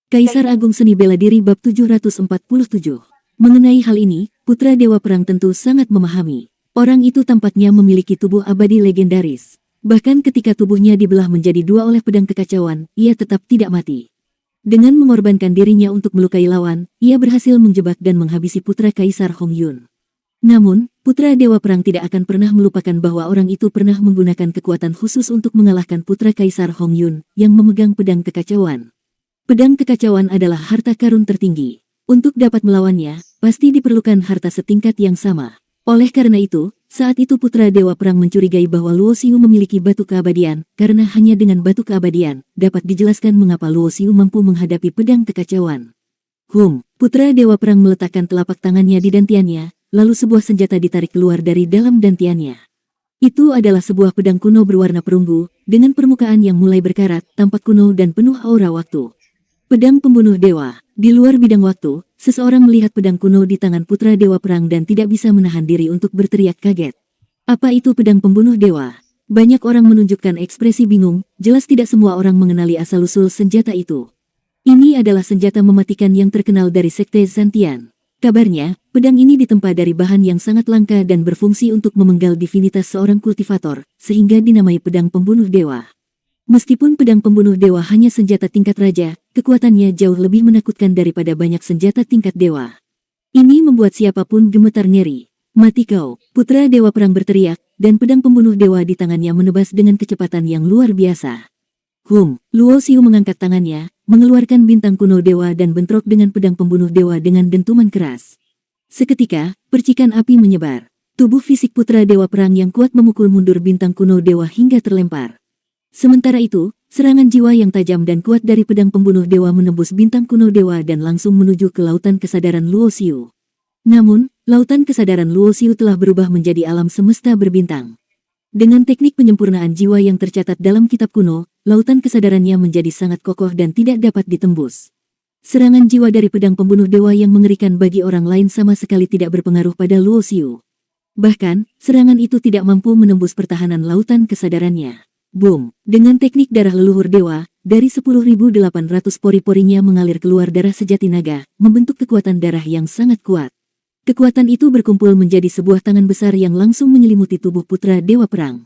Kaisar Agung Seni Bela Diri Bab 747. Mengenai hal ini, Putra Dewa Perang tentu sangat memahami. Orang itu tampaknya memiliki tubuh abadi legendaris. Bahkan ketika tubuhnya dibelah menjadi dua oleh pedang kekacauan, ia tetap tidak mati. Dengan mengorbankan dirinya untuk melukai lawan, ia berhasil menjebak dan menghabisi putra Kaisar Hong Yun. Namun, Putra Dewa Perang tidak akan pernah melupakan bahwa orang itu pernah menggunakan kekuatan khusus untuk mengalahkan putra Kaisar Hong Yun yang memegang pedang kekacauan. Pedang kekacauan adalah harta karun tertinggi. Untuk dapat melawannya, pasti diperlukan harta setingkat yang sama. Oleh karena itu, saat itu Putra Dewa Perang mencurigai bahwa Luo Xiu memiliki batu keabadian, karena hanya dengan batu keabadian, dapat dijelaskan mengapa Luo Xiu mampu menghadapi pedang kekacauan. Putra Dewa Perang meletakkan telapak tangannya di dantiannya, lalu sebuah senjata ditarik keluar dari dalam dantiannya. Itu adalah sebuah pedang kuno berwarna perunggu, dengan permukaan yang mulai berkarat, tampak kuno dan penuh aura waktu. Pedang pembunuh dewa. Di luar bidang waktu, seseorang melihat pedang kuno di tangan Putra Dewa Perang dan tidak bisa menahan diri untuk berteriak kaget. Apa itu pedang pembunuh dewa? Banyak orang menunjukkan ekspresi bingung, jelas tidak semua orang mengenali asal-usul senjata itu. Ini adalah senjata mematikan yang terkenal dari Sekte Zantian. Kabarnya, pedang ini ditempa dari bahan yang sangat langka dan berfungsi untuk memenggal divinitas seorang kultivator, sehingga dinamai pedang pembunuh dewa. Meskipun pedang pembunuh dewa hanya senjata tingkat raja, kekuatannya jauh lebih menakutkan daripada banyak senjata tingkat dewa. Ini membuat siapapun gemetar ngeri. Mati kau, Putra Dewa Perang berteriak, dan pedang pembunuh dewa di tangannya menebas dengan kecepatan yang luar biasa. Luo Xiu mengangkat tangannya, mengeluarkan bintang kuno dewa dan bentrok dengan pedang pembunuh dewa dengan dentuman keras. Seketika, percikan api menyebar. Tubuh fisik Putra Dewa Perang yang kuat memukul mundur bintang kuno dewa hingga terlempar. Sementara itu, serangan jiwa yang tajam dan kuat dari pedang pembunuh dewa menembus bintang kuno dewa dan langsung menuju ke lautan kesadaran Luo Xiu. Namun, lautan kesadaran Luo Xiu telah berubah menjadi alam semesta berbintang. Dengan teknik penyempurnaan jiwa yang tercatat dalam kitab kuno, lautan kesadarannya menjadi sangat kokoh dan tidak dapat ditembus. Serangan jiwa dari pedang pembunuh dewa yang mengerikan bagi orang lain sama sekali tidak berpengaruh pada Luo Xiu. Bahkan, serangan itu tidak mampu menembus pertahanan lautan kesadarannya. Dengan teknik darah leluhur dewa, dari 10.800 pori-porinya mengalir keluar darah sejati naga, membentuk kekuatan darah yang sangat kuat. Kekuatan itu berkumpul menjadi sebuah tangan besar yang langsung menyelimuti tubuh Putra Dewa Perang.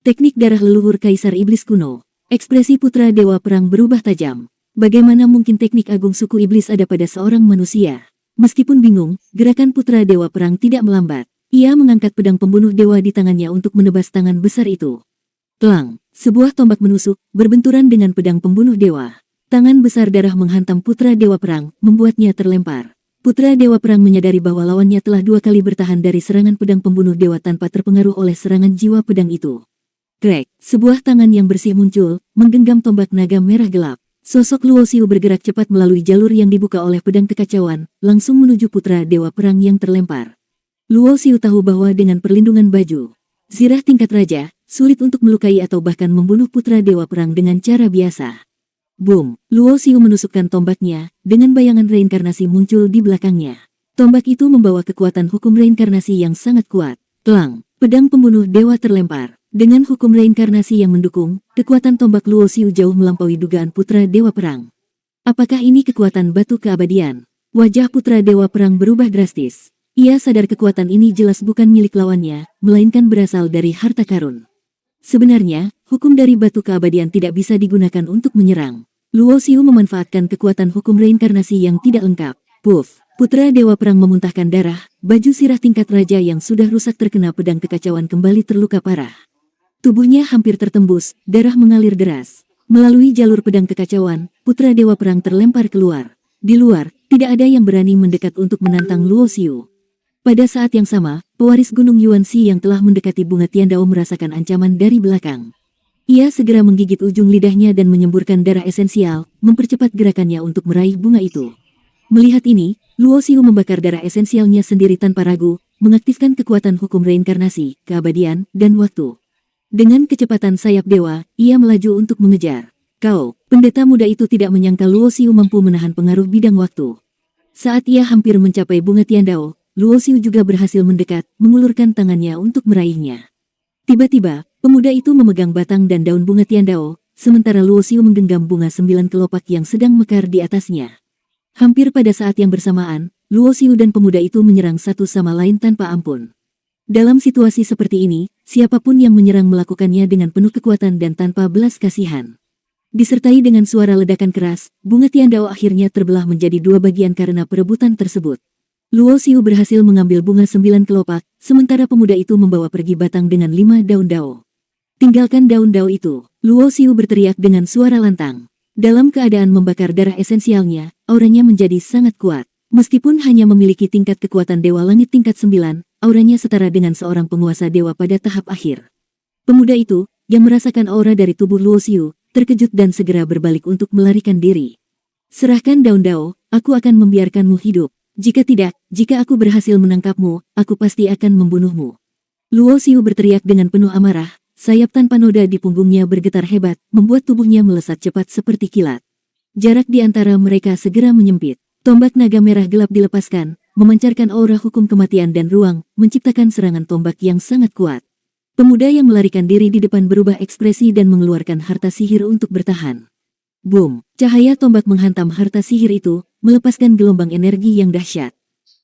Teknik darah leluhur Kaisar Iblis kuno. Ekspresi Putra Dewa Perang berubah tajam. Bagaimana mungkin teknik agung suku iblis ada pada seorang manusia? Meskipun bingung, gerakan Putra Dewa Perang tidak melambat. Ia mengangkat pedang pembunuh dewa di tangannya untuk menebas tangan besar itu. Telang, sebuah tombak menusuk, berbenturan dengan pedang pembunuh dewa. Tangan besar darah menghantam Putra Dewa Perang, membuatnya terlempar. Putra Dewa Perang menyadari bahwa lawannya telah dua kali bertahan dari serangan pedang pembunuh dewa tanpa terpengaruh oleh serangan jiwa pedang itu. Krek, sebuah tangan yang bersih muncul, menggenggam tombak naga merah gelap. Sosok Luo Xiu bergerak cepat melalui jalur yang dibuka oleh pedang kekacauan, langsung menuju Putra Dewa Perang yang terlempar. Luo Xiu tahu bahwa dengan perlindungan baju zirah tingkat raja, sulit untuk melukai atau bahkan membunuh Putra Dewa Perang dengan cara biasa. Luo Xiu menusukkan tombaknya, dengan bayangan reinkarnasi muncul di belakangnya. Tombak itu membawa kekuatan hukum reinkarnasi yang sangat kuat. Telang, pedang pembunuh dewa terlempar. Dengan hukum reinkarnasi yang mendukung, kekuatan tombak Luo Xiu jauh melampaui dugaan Putra Dewa Perang. Apakah ini kekuatan batu keabadian? Wajah Putra Dewa Perang berubah drastis. Ia sadar kekuatan ini jelas bukan milik lawannya, melainkan berasal dari harta karun. Sebenarnya, hukum dari batu keabadian tidak bisa digunakan untuk menyerang. Luo Xiu memanfaatkan kekuatan hukum reinkarnasi yang tidak lengkap. Putra Dewa Perang memuntahkan darah, baju sirah tingkat raja yang sudah rusak terkena pedang kekacauan kembali terluka parah. Tubuhnya hampir tertembus, darah mengalir deras. Melalui jalur pedang kekacauan, Putra Dewa Perang terlempar keluar. Di luar, tidak ada yang berani mendekat untuk menantang Luo Xiu. Pada saat yang sama, pewaris Gunung Yuanxi yang telah mendekati bunga Tiandao merasakan ancaman dari belakang. Ia segera menggigit ujung lidahnya dan menyemburkan darah esensial, mempercepat gerakannya untuk meraih bunga itu. Melihat ini, Luo Xiu membakar darah esensialnya sendiri tanpa ragu, mengaktifkan kekuatan hukum reinkarnasi, keabadian, dan waktu. Dengan kecepatan sayap dewa, ia melaju untuk mengejar. Pendeta muda itu tidak menyangka Luo Xiu mampu menahan pengaruh bidang waktu. Saat ia hampir mencapai bunga Tiandao, Luo Xiu juga berhasil mendekat, mengulurkan tangannya untuk meraihnya. Tiba-tiba, pemuda itu memegang batang dan daun bunga Tiandao, sementara Luo Xiu menggenggam bunga 9 kelopak yang sedang mekar di atasnya. Hampir pada saat yang bersamaan, Luo Xiu dan pemuda itu menyerang satu sama lain tanpa ampun. Dalam situasi seperti ini, siapapun yang menyerang melakukannya dengan penuh kekuatan dan tanpa belas kasihan. Disertai dengan suara ledakan keras, bunga Tiandao akhirnya terbelah menjadi dua bagian karena perebutan tersebut. Luo Xiu berhasil mengambil bunga 9 kelopak, sementara pemuda itu membawa pergi batang dengan 5 daun dao. Tinggalkan daun dao itu, Luo Xiu berteriak dengan suara lantang. Dalam keadaan membakar darah esensialnya, auranya menjadi sangat kuat. Meskipun hanya memiliki tingkat kekuatan Dewa Langit tingkat 9, auranya setara dengan seorang penguasa dewa pada tahap akhir. Pemuda itu, yang merasakan aura dari tubuh Luo Xiu, terkejut dan segera berbalik untuk melarikan diri. Serahkan daun dao, aku akan membiarkanmu hidup. Jika tidak, jika aku berhasil menangkapmu, aku pasti akan membunuhmu. Luo Xiu berteriak dengan penuh amarah. Sayap tanpa noda di punggungnya bergetar hebat, membuat tubuhnya melesat cepat seperti kilat. Jarak di antara mereka segera menyempit. Tombak naga merah gelap dilepaskan, memancarkan aura hukum kematian dan ruang, menciptakan serangan tombak yang sangat kuat. Pemuda yang melarikan diri di depan berubah ekspresi dan mengeluarkan harta sihir untuk bertahan. Boom! Cahaya tombak menghantam harta sihir itu, melepaskan gelombang energi yang dahsyat.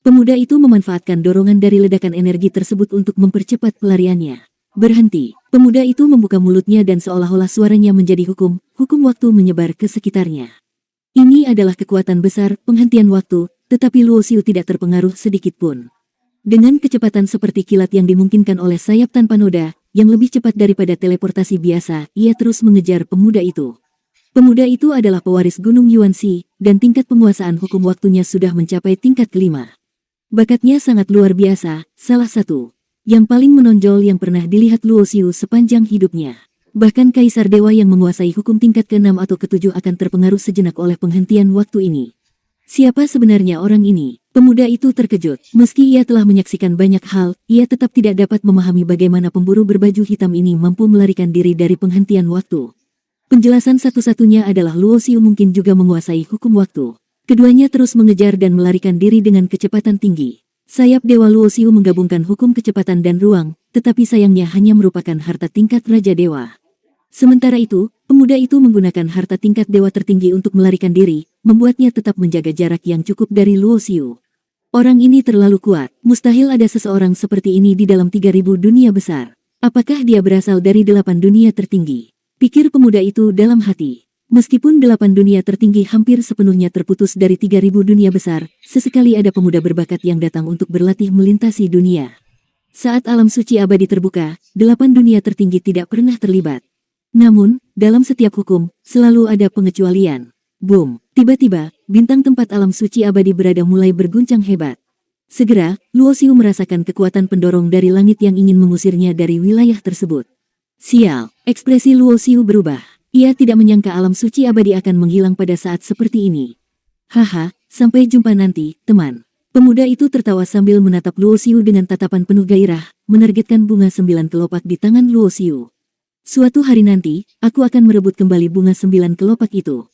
Pemuda itu memanfaatkan dorongan dari ledakan energi tersebut untuk mempercepat pelariannya. Berhenti. Pemuda itu membuka mulutnya dan seolah-olah suaranya menjadi hukum waktu menyebar ke sekitarnya. Ini adalah kekuatan besar, penghentian waktu, tetapi Luo Xiu tidak terpengaruh sedikit pun. Dengan kecepatan seperti kilat yang dimungkinkan oleh sayap tanpa noda, yang lebih cepat daripada teleportasi biasa, ia terus mengejar pemuda itu. Pemuda itu adalah pewaris Gunung Yuanxi, dan tingkat penguasaan hukum waktunya sudah mencapai tingkat kelima. Bakatnya sangat luar biasa, salah satu yang paling menonjol yang pernah dilihat Luo Xiu sepanjang hidupnya. Bahkan Kaisar Dewa yang menguasai hukum tingkat ke-6 atau ke-7 akan terpengaruh sejenak oleh penghentian waktu ini. Siapa sebenarnya orang ini? Pemuda itu terkejut. Meski ia telah menyaksikan banyak hal, ia tetap tidak dapat memahami bagaimana pemburu berbaju hitam ini mampu melarikan diri dari penghentian waktu. Penjelasan satu-satunya adalah Luo Xiu mungkin juga menguasai hukum waktu. Keduanya terus mengejar dan melarikan diri dengan kecepatan tinggi. Sayap Dewa Luo Xiu menggabungkan hukum kecepatan dan ruang, tetapi sayangnya hanya merupakan harta tingkat Raja Dewa. Sementara itu, pemuda itu menggunakan harta tingkat dewa tertinggi untuk melarikan diri, membuatnya tetap menjaga jarak yang cukup dari Luo Xiu. Orang ini terlalu kuat, mustahil ada seseorang seperti ini di dalam 3000 dunia besar. Apakah dia berasal dari 8 dunia tertinggi? Pikir pemuda itu dalam hati. Meskipun 8 dunia tertinggi hampir sepenuhnya terputus dari 3000 dunia besar, sesekali ada pemuda berbakat yang datang untuk berlatih melintasi dunia. Saat alam suci abadi terbuka, 8 dunia tertinggi tidak pernah terlibat. Namun, dalam setiap hukum, selalu ada pengecualian. Boom! Tiba-tiba, bintang tempat alam suci abadi berada mulai berguncang hebat. Segera, Luo Xiu merasakan kekuatan pendorong dari langit yang ingin mengusirnya dari wilayah tersebut. Sial! Ekspresi Luo Xiu berubah. Ia tidak menyangka alam suci abadi akan menghilang pada saat seperti ini. Haha, sampai jumpa nanti, teman. Pemuda itu tertawa sambil menatap Luo Xiu dengan tatapan penuh gairah, menargetkan bunga 9 kelopak di tangan Luo Xiu. Suatu hari nanti, aku akan merebut kembali bunga 9 kelopak itu.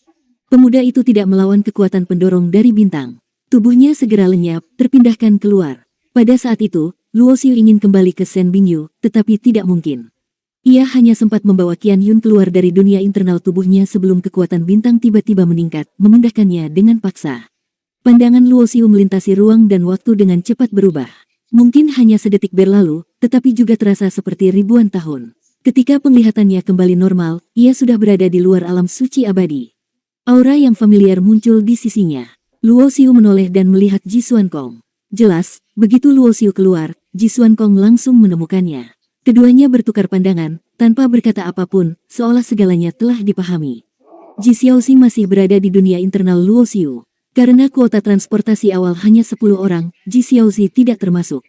Pemuda itu tidak melawan kekuatan pendorong dari bintang. Tubuhnya segera lenyap, terpindahkan keluar. Pada saat itu, Luo Xiu ingin kembali ke Shen Bingyu, tetapi tidak mungkin. Ia hanya sempat membawa Qian Yun keluar dari dunia internal tubuhnya sebelum kekuatan bintang tiba-tiba meningkat, memindahkannya dengan paksa. Pandangan Luo Xiu melintasi ruang dan waktu dengan cepat berubah. Mungkin hanya sedetik berlalu, tetapi juga terasa seperti ribuan tahun. Ketika penglihatannya kembali normal, ia sudah berada di luar alam suci abadi. Aura yang familiar muncul di sisinya. Luo Xiu menoleh dan melihat Ji Xuankong. Jelas, begitu Luo Xiu keluar, Ji Xuankong langsung menemukannya. Keduanya bertukar pandangan, tanpa berkata apapun, seolah segalanya telah dipahami. Ji Xiaoxi masih berada di dunia internal Luo Xiu. Karena kuota transportasi awal hanya 10 orang, Ji Xiaoxi tidak termasuk.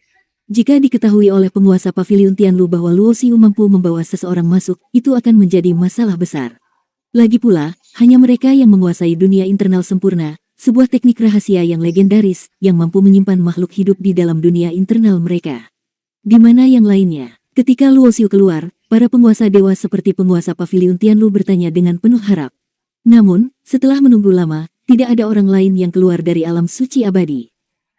Jika diketahui oleh penguasa Pavilion Tianlu bahwa Luo Xiu mampu membawa seseorang masuk, itu akan menjadi masalah besar. Lagi pula, hanya mereka yang menguasai dunia internal sempurna, sebuah teknik rahasia yang legendaris, yang mampu menyimpan makhluk hidup di dalam dunia internal mereka. Di mana yang lainnya? Ketika Luo Xiu keluar, para penguasa dewa seperti penguasa Pavilion Tianlu bertanya dengan penuh harap. Namun, setelah menunggu lama, tidak ada orang lain yang keluar dari alam suci abadi.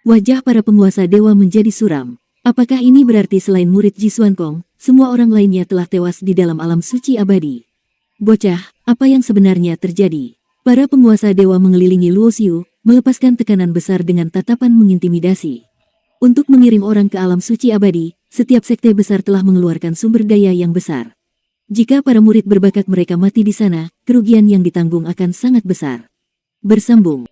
Wajah para penguasa dewa menjadi suram. Apakah ini berarti selain murid Ji Xuankong, semua orang lainnya telah tewas di dalam alam suci abadi? Bocah, Apa yang sebenarnya terjadi? Para penguasa dewa mengelilingi Luo Xiu, melepaskan tekanan besar dengan tatapan mengintimidasi. Untuk mengirim orang ke alam suci abadi, setiap sekte besar telah mengeluarkan sumber daya yang besar. Jika para murid berbakat mereka mati di sana, kerugian yang ditanggung akan sangat besar. Bersambung.